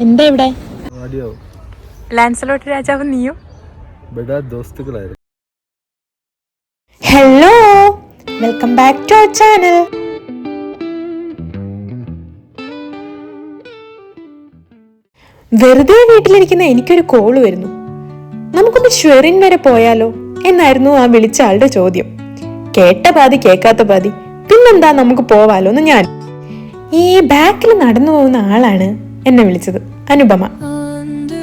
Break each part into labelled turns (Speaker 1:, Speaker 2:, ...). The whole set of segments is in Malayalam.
Speaker 1: എന്താ ഇവിടെ? ലാൻസലോട്ട് രാജാവ് നീയും? Hello, welcome back to our channel. വെറുതെ വീട്ടിലിരിക്കുന്ന എനിക്കൊരു കോള് വരുന്നു. നമുക്കൊന്ന് ഷ്വറിൻ വരെ പോയാലോ എന്നായിരുന്നു ആ വിളിച്ച ആളുടെ ചോദ്യം. കേട്ട പാതി കേൾക്കാത്ത പാതി, പിന്നെന്താ നമുക്ക് പോവാലോന്ന് ഞാൻ. ഈ ബാക്കിൽ നടന്നു പോകുന്ന ആളാണ് എന്നെ വിളിച്ചത്, അനുപമ.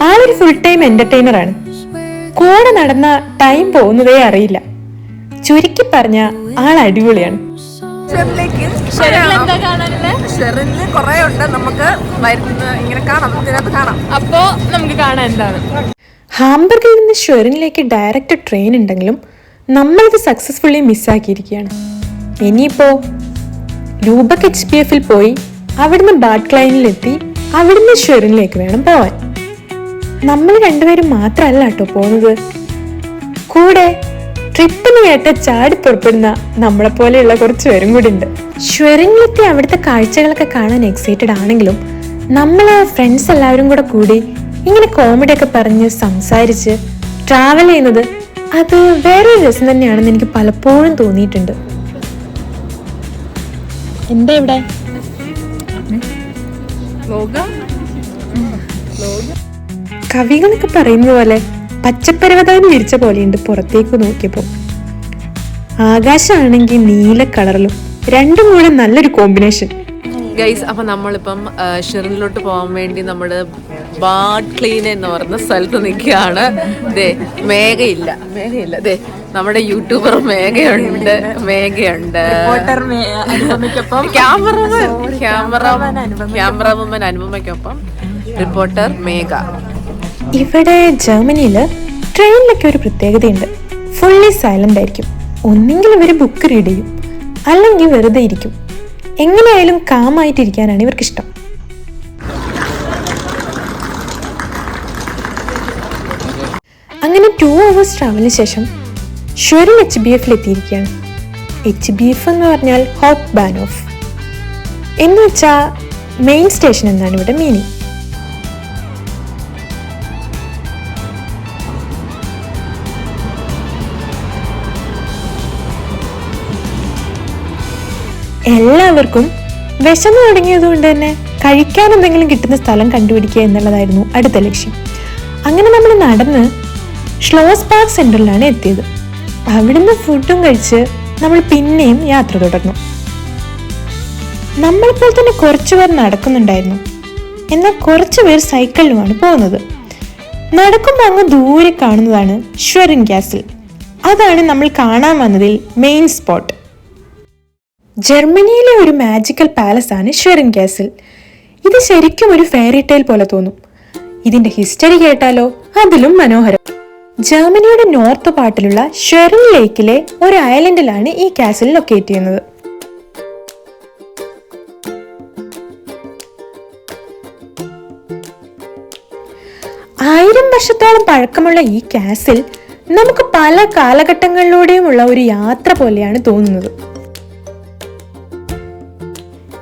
Speaker 1: ആളൊരു ഫുൾ ടൈം എന്റർടൈനർ ആണ്. കൂടെ നടന്ന ടൈം പോകുന്നതേ അറിയില്ല. ചുരുക്കി പറഞ്ഞ ആൾ അടിപൊളിയാണ്.
Speaker 2: അപ്പോ നമുക്ക് കാണാം എന്താണ്.
Speaker 1: ഹാംബർഗിൽ നിന്ന് ഷ്വറിനിലേക്ക് ഡയറക്റ്റ് ട്രെയിൻ ഉണ്ടെങ്കിലും നമ്മളിത് സക്സസ്ഫുള്ളി മിസ്സാക്കിയിരിക്കുകയാണ്. ഇനിയിപ്പോ രൂപക് HPFൽ പോയി അവിടുന്ന് ബാഡ്ക്ലൈനിലെത്തി അവിടുന്ന് ഷ്വറിനിലേക്ക് വേണം പോവാൻ. നമ്മൾ രണ്ടുപേരും മാത്രമല്ല കേട്ടോ പോകുന്നത്. കൂടെ ട്രിപ്പിന് കേട്ട ചാടി പുറപ്പെടുന്ന നമ്മളെ പോലെയുള്ള കുറച്ച് പേരും കൂടി ഉണ്ട്. ഷ്വറിനിലെത്തി അവിടുത്തെ കാഴ്ചകളൊക്കെ കാണാൻ എക്സൈറ്റഡ് ആണെങ്കിലും നമ്മള് ഫ്രണ്ട്സ് എല്ലാവരും കൂടി ഇങ്ങനെ കോമഡി ഒക്കെ പറഞ്ഞ് സംസാരിച്ച് ട്രാവൽ ചെയ്യുന്നത് അത് വേറൊരു രസം തന്നെയാണെന്ന് എനിക്ക് പലപ്പോഴും തോന്നിയിട്ടുണ്ട്. എന്താ ഇവിടെ? കവികളൊക്കെ പറയുന്നത് പോലെ പച്ചപ്പരവതാനി വിരിച്ച പോലെയുണ്ട് പുറത്തേക്ക് നോക്കിയപ്പോ. ആകാശമാണെങ്കിൽ നീല കളറിലും, രണ്ടും കൂടെ നല്ലൊരു കോമ്പിനേഷൻ.
Speaker 2: ഗൈസ്, അപ്പൊ നമ്മളിപ്പം ഷ്വറിനിലോട്ട് പോകാൻ വേണ്ടി നമ്മള് ബാഡ്ക്ലൈൻ എന്ന് പറയുന്ന സ്ഥലത്ത് നിൽക്കുകയാണ്. ദേ മേഘയില്ല, ദേ നമ്മുടെ യൂട്യൂബർ മേഘയുണ്ട്. ക്യാമറവുമൻ അനുപമയ്ക്കൊപ്പം റിപ്പോർട്ടർ മേഘ.
Speaker 1: ഇവിടെ ജർമ്മനിയില് ട്രെയിനിലൊക്കെ ഒരു പ്രത്യേകതയുണ്ട്. ഫുള്ളി സൈലന്റ് ആയിരിക്കും. ഒന്നെങ്കിൽ ഇവര് ബുക്ക് റീഡ് ചെയ്യും, അല്ലെങ്കിൽ വെറുതെ ഇരിക്കും. എങ്ങനെയായാലും കാമായിട്ടിരിക്കാനാണ് ഇവർക്കിഷ്ടം. അങ്ങനെ 2 hours ട്രാവലിന് ശേഷം ഷ്വറിൻ HBFൽ എത്തിയിരിക്കുകയാണ്. HBF എന്ന് പറഞ്ഞാൽ ഹോപ്പ് ബാനോഫ് എന്ന് വെച്ചാൽ മെയിൻ സ്റ്റേഷൻ എന്നാണ് ഇവിടെ മീനിങ്. എല്ലാവർക്കും വിശന്നു തുടങ്ങിയത് കൊണ്ട് തന്നെ കഴിക്കാൻ എന്തെങ്കിലും കിട്ടുന്ന സ്ഥലം കണ്ടുപിടിക്കുക എന്നുള്ളതായിരുന്നു അടുത്ത ലക്ഷ്യം. അങ്ങനെ നമ്മൾ നടന്ന് ഷ്ലോസ് പാർക്ക് സെന്ററിലാണ് എത്തിയത്. അവിടുന്ന് ഫുഡും കഴിച്ച് നമ്മൾ പിന്നെയും യാത്ര തുടർന്നു. നമ്മളിപ്പോൾ തന്നെ കുറച്ചുപേർ നടക്കുന്നുണ്ടായിരുന്നു, എന്നാൽ കുറച്ചുപേർ സൈക്കിളിലുമാണ് പോകുന്നത്. നടക്കുമ്പോൾ അങ്ങ് ദൂരെ കാണുന്നതാണ് ഷ്വറിൻ കാസിൽ. അതാണ് നമ്മൾ കാണാൻ വന്നതിൽ മെയിൻ സ്പോട്ട്. ജർമ്മനിയിലെ ഒരു മാജിക്കൽ പാലസ് ആണ് ഷ്വറിൻ കാസിൽ. ഇത് ശരിക്കും ഒരു ഫെയറി ടെയിൽ പോലെ തോന്നും. ഇതിന്റെ ഹിസ്റ്ററി കേട്ടാലോ, അതിലും മനോഹരം. ജർമ്മനിയുടെ നോർത്ത് പാർട്ടിലുള്ള ഷ്വറിൻ ലേക്കിലെ ഒരു ഐലൻഡിലാണ് ഈ കാസിൽ ലൊക്കേറ്റ് ചെയ്യുന്നത്. ആയിരം വർഷത്തോളം പഴക്കമുള്ള ഈ കാസിൽ നമുക്ക് പല കാലഘട്ടങ്ങളിലൂടെയുമുള്ള ഒരു യാത്ര പോലെയാണ് തോന്നുന്നത്.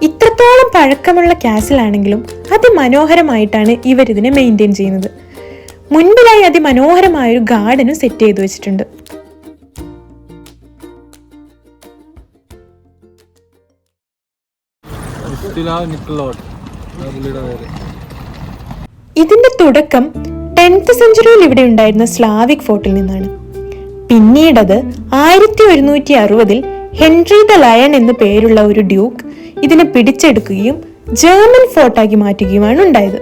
Speaker 1: ഇത്രത്തോളം പഴക്കമുള്ള കാസിലാണെങ്കിലും അതിമനോഹരമായിട്ടാണ് ഇവരിതിനെ മെയിൻറ്റെയിൻ ചെയ്യുന്നത്. മുൻപിലായി അതിമനോഹരമായൊരു ഗാർഡനും സെറ്റ് ചെയ്തു വെച്ചിട്ടുണ്ട്. ഇതിന്റെ തുടക്കം 10th സെഞ്ചുറിയിൽ ഇവിടെ ഉണ്ടായിരുന്ന സ്ലാവിക് ഫോർട്ടിൽ നിന്നാണ്. പിന്നീടത് 1160-ൽ ഹെൻറി ദ ലയൺ എന്നു പേരുള്ള ഒരു ഡ്യൂക്ക് ഇതിനെ പിടിച്ചെടുക്കുകയും ജർമ്മൻ ഫോർട്ടാക്കി മാറ്റുകയുമാണ് ഉണ്ടായത്.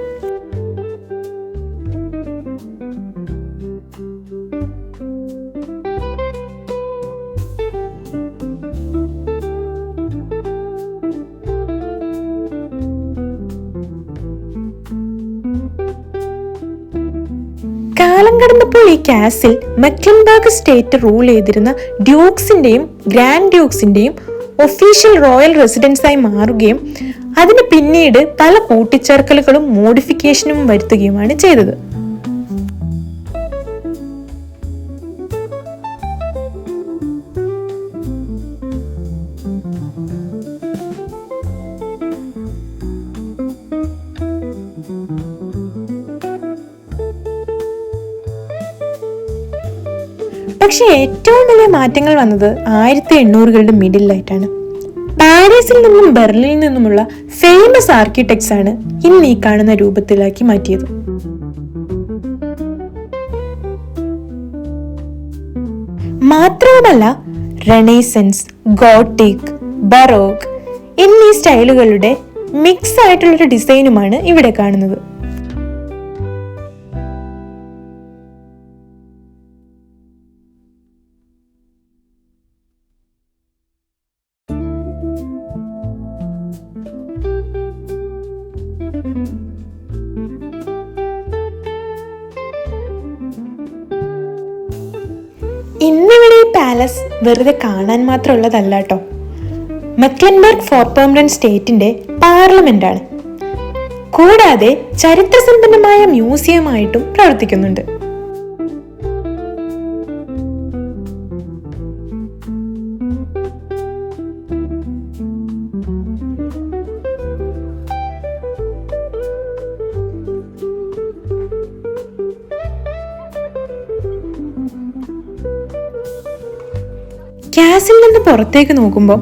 Speaker 1: കാലം കടന്നപ്പോൾ ഈ കാസിൽ മെക്ലൻബർഗ് സ്റ്റേറ്റ് റൂൾ ചെയ്തിരുന്ന ഡ്യൂക്സിന്റെയും ഗ്രാൻഡ് ഡ്യൂക്സിന്റെയും ഒഫീഷ്യൽ റോയൽ റെസിഡൻസായി മാറുകയും അതിന് പിന്നീട് പല കൂട്ടിച്ചേർക്കലുകളും മോഡിഫിക്കേഷനും വരുത്തുകയുമാണ് ചെയ്തത്. പക്ഷെ ഏറ്റവും വലിയ മാറ്റങ്ങൾ വന്നത് 1800-കളുടെ മിഡിലായിട്ടാണ്. പാരീസിൽ നിന്നും ബെർലിനിൽ നിന്നുമുള്ള ഫേമസ് ആർക്കിടെക്ട്സ് ആണ് ഇന്ന് ഈ കാണുന്ന രൂപത്തിലാക്കി മാറ്റിയത്. മാത്രവുമല്ല റെനൈസൻസ്, ഗോട്ടിക്, ബറോക്ക് എന്നീ സ്റ്റൈലുകളുടെ മിക്സ് ആയിട്ടുള്ളൊരു ഡിസൈനുമാണ് ഇവിടെ കാണുന്നത്. ഇന്നിവിടെ ഈ പാലസ് വെറുതെ കാണാൻ മാത്രമുള്ളതല്ല കേട്ടോ. മെക്ലൻബർഗ് ഫോർപോമറൻ സ്റ്റേറ്റിന്റെ പാർലമെന്റ് ആണ്. കൂടാതെ ചരിത്രസമ്പന്നമായ മ്യൂസിയമായിട്ടും പ്രവർത്തിക്കുന്നുണ്ട്. കാസിൽ നിന്ന് പുറത്തേക്ക് നോക്കുമ്പോൾ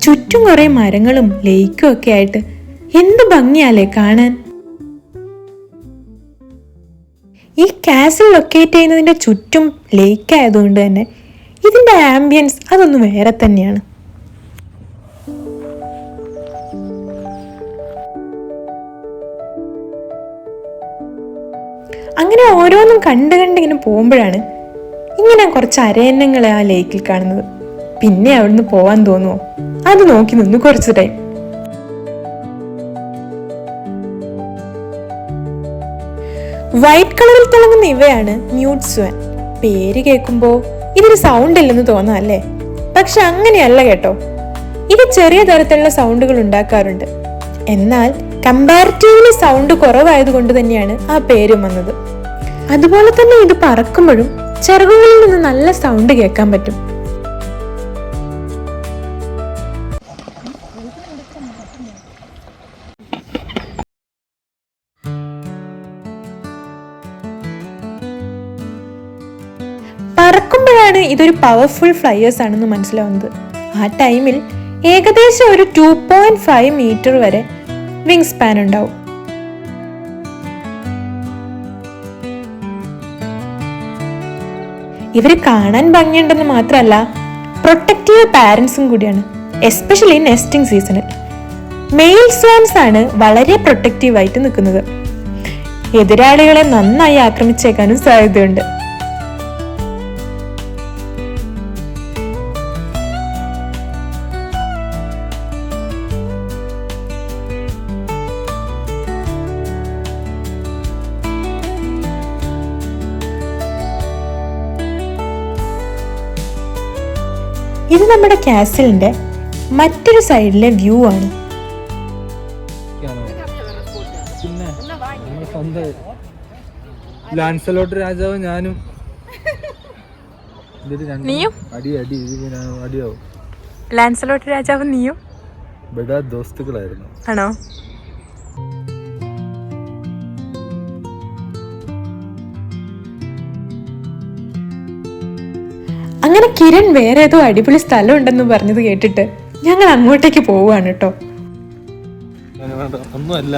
Speaker 1: ചുറ്റും കുറെ മരങ്ങളും ലേക്കും ഒക്കെ ആയിട്ട് എന്ത് ഭംഗിയാലേ കാണാൻ. ഈ കാസിൽ ലൊക്കേറ്റ് ചെയ്യുന്നതിന്റെ ചുറ്റും ലേക്ക് ആയതുകൊണ്ട് തന്നെ ഇതിന്റെ ആംബിയൻസ് അതൊന്ന് വേറെ തന്നെയാണ്. അങ്ങനെ ഓരോന്നും കണ്ടിങ്ങനെ പോകുമ്പോഴാണ് ഇങ്ങനെ കുറച്ച് അരയന്നങ്ങളെ ആ ലേക്കിൽ കാണുന്നത്. പിന്നെ അവിടുന്ന് പോവാൻ തോന്നുമോ? അത് നോക്കി നിന്ന് കുറച്ച് ടൈം. വൈറ്റ് കളറിൽ തിളങ്ങുന്ന ഇവയാണ് മ്യൂട്ട് സ്വാൻ. പേര് കേൾക്കുമ്പോ ഇതിന് സൗണ്ട് ഇല്ലെന്ന് തോന്നാം അല്ലേ? പക്ഷെ അങ്ങനെയല്ല കേട്ടോ. ഇത് ചെറിയ തരത്തിലുള്ള സൗണ്ടുകൾ ഉണ്ടാക്കാറുണ്ട്. എന്നാൽ കമ്പാരിറ്റീവ്ലി സൗണ്ട് കുറവായതുകൊണ്ട് തന്നെയാണ് ആ പേരും വന്നത്. അതുപോലെ തന്നെ ഇത് പറക്കുമ്പോഴും ചിറകുകളിൽ നിന്ന് നല്ല സൗണ്ട് കേൾക്കാൻ പറ്റും. പറക്കുമ്പോഴാണ് ഇതൊരു പവർഫുൾ ഫ്ലയേഴ്സ് ആണെന്ന് മനസ്സിലാവുന്നത്. ആ ടൈമിൽ ഏകദേശം ഒരു 2.5 മീറ്റർ വരെ വിങ് സ്പാൻ ഉണ്ടാവും. ഇവര് കാണാൻ ഭംഗിയുണ്ടെന്ന് മാത്രമല്ല പ്രൊട്ടക്റ്റീവ് പാരന്റ്സും കൂടിയാണ്, എസ്പെഷ്യലി നെസ്റ്റിംഗ് സീസണിൽ. മെയിൽ സ്വാൻസ് ആണ് വളരെ പ്രൊട്ടക്റ്റീവ് ആയിട്ട് നിൽക്കുന്നത്. എതിരാളികളെ നന്നായി ആക്രമിച്ചേക്കാനും സാധ്യതയുണ്ട്. ഇത് നമ്മുടെ കാസിലിന്റെ മറ്റൊരു സൈഡിലെ വ്യൂ ആണ്.
Speaker 3: ലാൻസലോട്ട് രാജാവ് ഞാനും
Speaker 1: നീയും
Speaker 3: അടിയാവും.
Speaker 1: ലാൻസലോട്ട് രാജാവ് നീയും
Speaker 3: ബെഡാ ദോസ്തുക്കളായിരുന്നു
Speaker 1: ആണോ? അങ്ങനെ കിരൺ വേറെ ഏതോ അടിപൊളി സ്ഥലം ഉണ്ടെന്ന് പറഞ്ഞത് കേട്ടിട്ട് ഞങ്ങൾ അങ്ങോട്ടേക്ക് പോവാണ് കേട്ടോ.
Speaker 3: ഒന്നുമല്ല,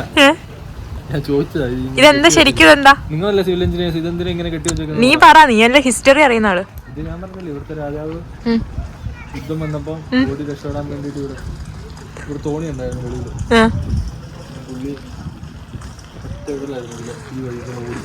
Speaker 3: ഞാൻ ചോദിച്ചതാ.
Speaker 1: ഇതെന്താ ശരിക്കും എന്താ?
Speaker 3: നിങ്ങളല്ല സിവിൽ എഞ്ചിനീയേഴ്സ്, ഇതെന്തിനാ ഇങ്ങനെ കെട്ടി വെച്ചേക്കുന്നത്?
Speaker 1: നീ പറ, നീ അല്ല ഹിസ്റ്ററി അറിയുന്ന ആള്.
Speaker 3: ഇത് ഞാൻ പറഞ്ഞില്ലേ, ഇവിടുത്തെ രാജാവ് യുദ്ധം വന്നപ്പോ ഓടി രക്ഷപ്പെടാൻ വേണ്ടിട്ട് ഇവിടെ തോണി ഉണ്ടായിരുന്നു വെളിയില്. പുള്ളി ഒറ്റവിടലായിരുന്നു ഈ വഴി ഓടി.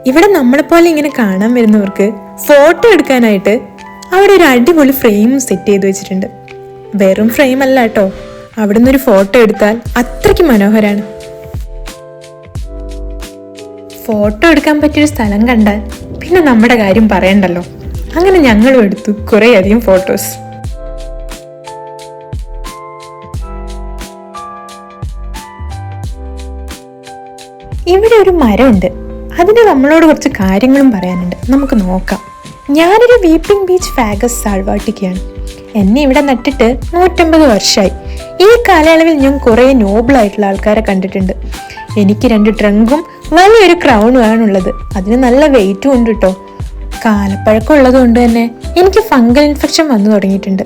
Speaker 3: ഇവിടെ നമ്മളെപ്പോലെ ഇങ്ങനെ കാണാൻ വരുന്നവർക്ക് ഫോട്ടോ എടുക്കാനായിട്ട് അവിടെ ഒരു അടിപൊളി ഫ്രെയിം സെറ്റ് ചെയ്ത് വെച്ചിട്ടുണ്ട്. വെറും ഫ്രെയിം അല്ല കേട്ടോ, അവിടെ നിന്നൊരു ഫോട്ടോ എടുത്താൽ അത്രയ്ക്ക് മനോഹരാണ്. ഫോട്ടോ എടുക്കാൻ പറ്റിയൊരു സ്ഥലം കണ്ടാൽ പിന്നെ നമ്മുടെ കാര്യം പറയണ്ടല്ലോ. അങ്ങനെ ഞങ്ങളും എടുത്തു കുറേ അധികം ഫോട്ടോസ്. ഇവിടെ ഒരു മരമുണ്ട്, അതിന് നമ്മളോട് കുറച്ച് കാര്യങ്ങളും പറയാനുണ്ട്. നമുക്ക് നോക്കാം. ഞാനൊരു വീപ്പിംഗ് ബീച്ച് ഫാഗസ് സാൾവാട്ടിക്കയാണ്. എന്നെ ഇവിടെ നട്ടിട്ട് 150 വർഷമായി. ഈ കാലയളവിൽ ഞാൻ കുറേ നോബിളായിട്ടുള്ള ആൾക്കാരെ കണ്ടിട്ടുണ്ട്. എനിക്ക് 2 ട്രങ്കും വലിയൊരു ക്രൗണും ആണുള്ളത്. അതിന് നല്ല വെയിറ്റും ഉണ്ട് കേട്ടോ. കാലപ്പഴക്കം ഉള്ളത് കൊണ്ട് തന്നെ എനിക്ക് ഫംഗൽ ഇൻഫെക്ഷൻ വന്നു തുടങ്ങിയിട്ടുണ്ട്.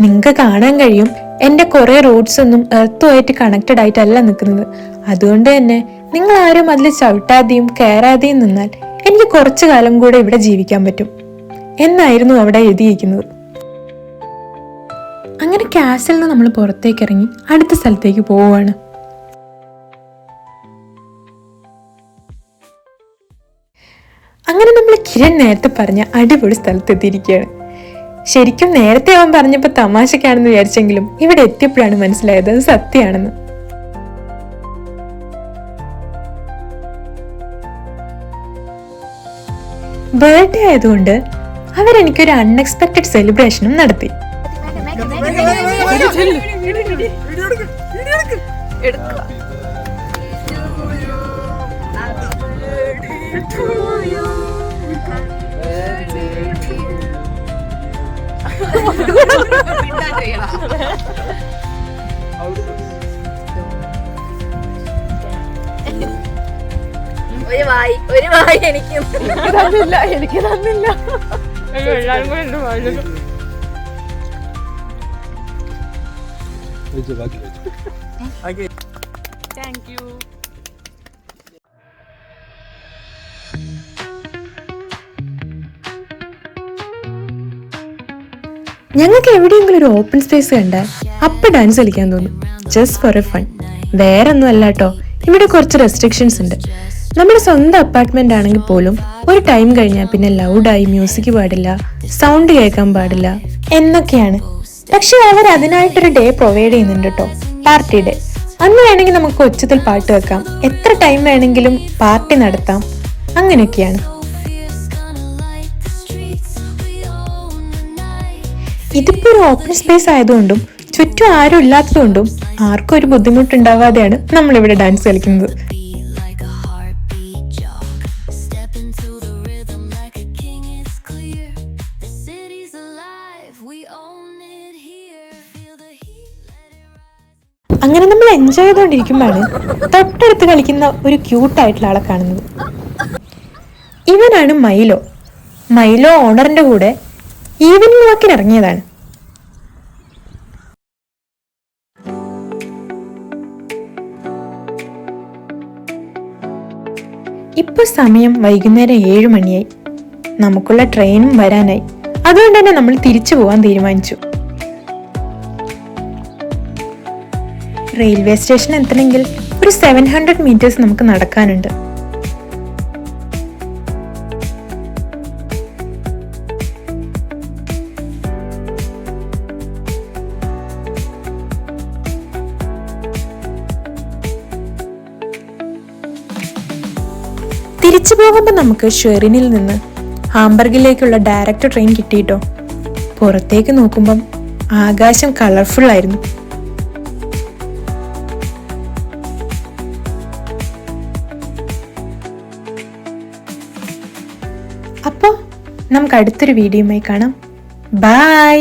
Speaker 3: നിങ്ങൾക്ക് കാണാൻ കഴിയും എൻ്റെ കുറേ റൂട്ട്സ് ഒന്നും എർത്തുമായിട്ട് കണക്റ്റഡ് ആയിട്ടല്ല നിൽക്കുന്നത്. അതുകൊണ്ട് തന്നെ നിങ്ങൾ ആരും അതിൽ ചവിട്ടാതെയും കയറാതെയും നിന്നാൽ എനിക്ക് കുറച്ചു കാലം കൂടെ ഇവിടെ ജീവിക്കാൻ പറ്റും എന്നായിരുന്നു അവിടെ എഴുതിയിരിക്കുന്നത്. അങ്ങനെ കാസിൽ നിന്ന് നമ്മൾ പുറത്തേക്ക് ഇറങ്ങി അടുത്ത സ്ഥലത്തേക്ക് പോവുകയാണ്. അങ്ങനെ നമ്മൾ കിരൺ നേരത്തെ പറഞ്ഞ അടിപൊളി സ്ഥലത്തെത്തിയിരിക്കുകയാണ്. ശരിക്കും നേരത്തെ അവൻ പറഞ്ഞപ്പോൾ തമാശക്കാണെന്ന് വിചാരിച്ചെങ്കിലും ഇവിടെ എത്തിയപ്പോഴാണ് മനസ്സിലായത് അത് സത്യമാണെന്ന്. ബർത്ത്ഡേ ആയതുകൊണ്ട് അവരെനിക്കൊരു അൺഎക്സ്പെക്റ്റഡ് സെലിബ്രേഷനും നടത്തി.
Speaker 4: ഒരു വായി എനിക്ക്
Speaker 2: തന്നില്ല, എനിക്ക് തന്നില്ല. Thank you.
Speaker 3: ഞങ്ങൾക്ക് എവിടെയെങ്കിലും ഒരു ഓപ്പൺ സ്പേസ് കണ്ടാൽ അപ്പൊ ഡാൻസ് കളിക്കാൻ തോന്നും. Just for A fun. വേറെ ഒന്നും അല്ല കേട്ടോ. ഇവിടെ കുറച്ച് റെസ്ട്രിക്ഷൻസ് ഉണ്ട്. നമ്മുടെ സ്വന്തം അപ്പാർട്ട്മെന്റ് ആണെങ്കിൽ പോലും ഒരു ടൈം കഴിഞ്ഞാൽ പിന്നെ ലൗഡായി മ്യൂസിക് പാടില്ല, സൗണ്ട് കേൾക്കാൻ പാടില്ല എന്നൊക്കെയാണ്. പക്ഷെ അവർ അതിനായിട്ടൊരു ഡേ പ്രൊവൈഡ് ചെയ്യുന്നുണ്ട് കേട്ടോ, പാർട്ടി ഡേ. അന്ന് വേണമെങ്കിൽ നമുക്ക് ഉച്ചത്തിൽ പാട്ട് വെക്കാം, എത്ര ടൈം വേണമെങ്കിലും പാർട്ടി നടത്താം, അങ്ങനെയൊക്കെയാണ്. ഇതിപ്പോ ഒരു ഓപ്പൺ സ്പേസ് ആയതുകൊണ്ടും ചുറ്റും ആരും ഇല്ലാത്തതുകൊണ്ടും ആർക്കും ഒരു ബുദ്ധിമുട്ടുണ്ടാവാതെയാണ് നമ്മളിവിടെ ഡാൻസ് കളിക്കുന്നത്. അങ്ങനെ നമ്മൾ എൻജോയ് ചെയ്തുകൊണ്ടിരിക്കുമ്പോഴാണ് തൊട്ടടുത്ത് കളിക്കുന്ന ഒരു ക്യൂട്ടായിട്ടുള്ള ആളെ കാണുന്നത്. ഇവനാണ് മൈലോ. മൈലോ ഓണറിന്റെ കൂടെ ഈവനിങ് വാക്കിന് ഇറങ്ങിയതാണ്. ഇപ്പൊ സമയം വൈകുന്നേരം 7 മണിയായി. നമുക്കുള്ള ട്രെയിനും വരാനായി. അതുകൊണ്ട് തന്നെ നമ്മൾ തിരിച്ചു പോകാൻ തീരുമാനിച്ചു. റെയിൽവേ സ്റ്റേഷൻ എത്തണമെങ്കിൽ ഒരു 700 മീറ്റേഴ്സ് നമുക്ക് നടക്കാനുണ്ട്. തിരിച്ചു പോകുമ്പോൾ നമുക്ക് ഷെറിനിൽ നിന്ന് ഹാംബർഗിലേക്കുള്ള ഡയറക്റ്റ് ട്രെയിൻ കിട്ടിയിട്ടോ. പുറത്തേക്ക് നോക്കുമ്പം ആകാശം കളർഫുൾ ആയിരുന്നു. അപ്പോൾ നമുക്ക് അടുത്തൊരു വീഡിയോയുമായി കാണാം. ബൈ.